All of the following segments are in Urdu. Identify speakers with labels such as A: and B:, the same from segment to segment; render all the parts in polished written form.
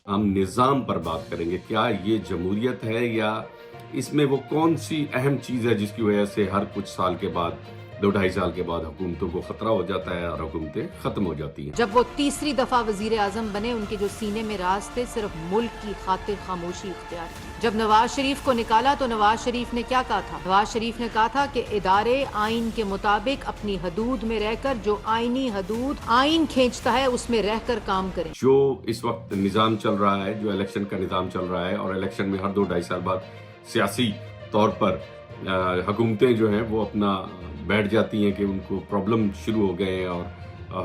A: ہم نظام پر بات کریں گے. کیا یہ جمہوریت ہے یا اس میں وہ کون سی اہم چیز ہے جس کی وجہ سے ہر کچھ سال کے بعد 2-2.5 سال کے بعد حکومتوں کو خطرہ ہو جاتا ہے اور حکومتیں ختم ہو جاتی ہیں.
B: جب وہ تیسری دفعہ وزیر اعظم بنے، ان کے جو سینے میں راز تھے صرف ملک کی خاطر خاموشی اختیار کی. جب نواز شریف کو نکالا تو نواز شریف نے کیا کہا تھا؟ نواز شریف نے کہا تھا کہ ادارے آئین کے مطابق اپنی حدود میں رہ کر، جو آئینی حدود آئین کھینچتا ہے اس میں رہ کر کام کریں.
A: جو اس وقت نظام چل رہا ہے، جو الیکشن کا نظام چل رہا ہے، اور الیکشن میں ہر 2-2.5 سال بعد سیاسی طور پر حکومتیں جو ہیں وہ اپنا بیٹھ جاتی ہیں کہ ان کو پرابلم شروع ہو گئے ہیں اور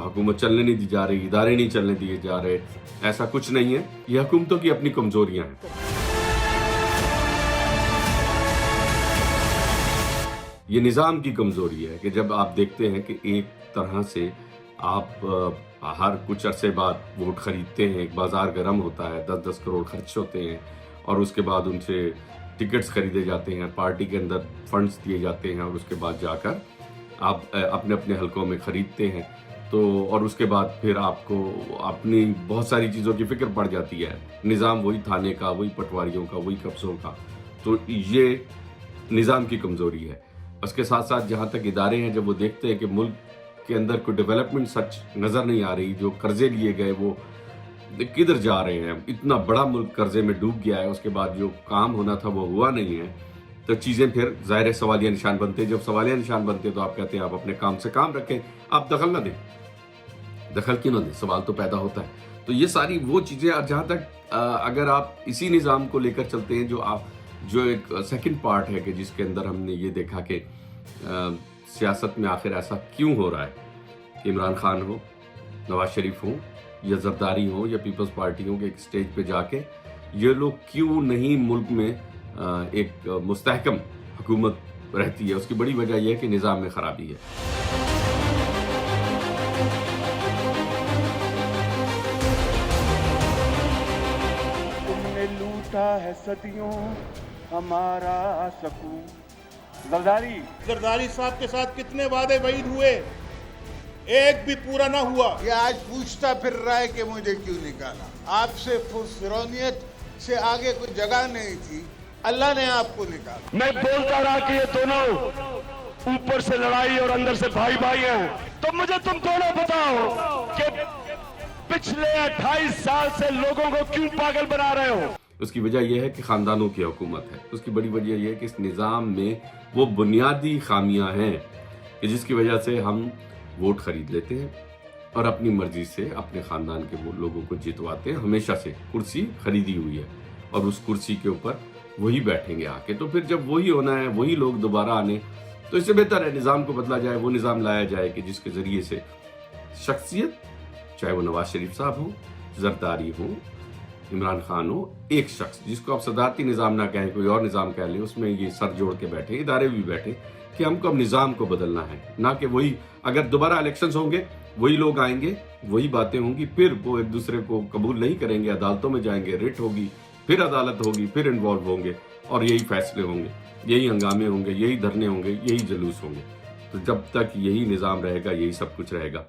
A: حکومت چلنے نہیں دی جا رہی، ادارے نہیں چلنے دیے جا رہے. ایسا کچھ نہیں ہے، یہ حکومتوں کی اپنی کمزوریاں ہیں. یہ نظام کی کمزوری ہے کہ جب آپ دیکھتے ہیں کہ ایک طرح سے آپ ہر کچھ عرصے بعد ووٹ خریدتے ہیں، ایک بازار گرم ہوتا ہے، 10-10 کروڑ خرچ ہوتے ہیں اور اس کے بعد ان سے ٹکٹس خریدے جاتے ہیں، پارٹی کے اندر فنڈز دیے جاتے ہیں اور اس کے بعد جا کر آپ اپنے اپنے حلقوں میں خریدتے ہیں. تو اور اس کے بعد پھر آپ کو اپنی بہت ساری چیزوں کی فکر پڑ جاتی ہے. نظام وہی تھانے کا، وہی پٹواریوں کا، وہی قبضوں کا. تو یہ نظام کی کمزوری ہے. اس کے ساتھ ساتھ جہاں تک ادارے ہیں، جب وہ دیکھتے ہیں کہ ملک کے اندر کوئی ڈیولپمنٹ سچ نظر نہیں آ رہی، جو قرضے لیے گئے وہ کدھر جا رہے ہیں، اتنا بڑا ملک قرضے میں ڈوب گیا ہے، اس کے بعد جو کام ہونا تھا وہ ہوا نہیں ہے، تو چیزیں پھر ظاہر سوالیہ نشان بنتے ہیں. جب سوالیہ نشان بنتے ہیں تو آپ کہتے ہیں آپ اپنے کام سے کام رکھیں، آپ دخل نہ دیں. دخل کیوں نہ دیں؟ سوال تو پیدا ہوتا ہے. تو یہ ساری وہ چیزیں، جہاں تک اگر آپ اسی نظام کو لے کر چلتے ہیں جو ایک سیکنڈ پارٹ ہے کہ جس کے اندر ہم نے یہ دیکھا کہ سیاست میں آخر ایسا کیوں ہو رہا ہے کہ عمران خان ہو، نواز شریف ہوں یا زرداری ہوں یا پیپلز پارٹی ہوں، کہ ایک سٹیج پہ جا کے یہ لوگ کیوں نہیں ملک میں ایک مستحکم حکومت رہتی ہے. اس کی بڑی وجہ یہ ہے کہ نظام میں خرابی ہے.
C: تم نے لوٹا ہے صدیوں ہمارا سکون. زرداری صاحب کے ساتھ کتنے وعدے وعید ہوئے، ایک بھی پورا نہ ہوا.
D: یہ آج پوچھتا پھر رہا ہے کہ مجھے کیوں نکالا. آپ سے فرونیت سے آگے کوئی جگہ نہیں تھی، اللہ نے آپ کو نکالا.
C: میں بولتا رہا کہ یہ دونوں اوپر سے لڑائی اور اندر سے بھائی بھائی ہیں. تو مجھے تم دونوں بتاؤ کہ پچھلے 28 سال سے لوگوں کو کیوں پاگل بنا رہے ہو.
A: اس کی وجہ یہ ہے کہ خاندانوں کی حکومت ہے. اس کی بڑی وجہ یہ ہے کہ اس نظام میں وہ بنیادی خامیاں ہیں کہ جس کی وجہ سے ہم ووٹ خرید لیتے ہیں اور اپنی مرضی سے اپنے خاندان کے وہ لوگوں کو جتواتے ہیں. ہمیشہ سے کرسی خریدی ہوئی ہے اور اس کرسی کے اوپر وہی بیٹھیں گے آ کے. تو پھر جب وہی ہونا ہے، وہی لوگ دوبارہ آنے، تو اس سے بہتر ہے نظام کو بدلا جائے، وہ نظام لایا جائے کہ جس کے ذریعے سے شخصیت، چاہے وہ نواز شریف صاحب ہوں، زرداری ہوں، عمران خان ہو، ایک شخص جس کو آپ صدارتی نظام نہ کہیں، کوئی اور نظام کہہ لیں، اس میں یہ سر جوڑ کے بیٹھے، ادارے بھی بیٹھے کہ ہم کو اب نظام کو بدلنا ہے. نہ کہ وہی اگر دوبارہ الیکشنز ہوں گے، وہی لوگ آئیں گے، وہی باتیں ہوں گی، پھر وہ ایک دوسرے کو قبول نہیں کریں گے، عدالتوں میں جائیں گے، ریٹ ہوگی، پھر عدالت ہوگی، پھر انوالو ہوں گے اور یہی فیصلے ہوں گے، یہی ہنگامے ہوں گے، یہی دھرنے ہوں گے، یہی جلوس ہوں گے. تو جب تک یہی نظام رہے گا، یہی سب کچھ رہے گا.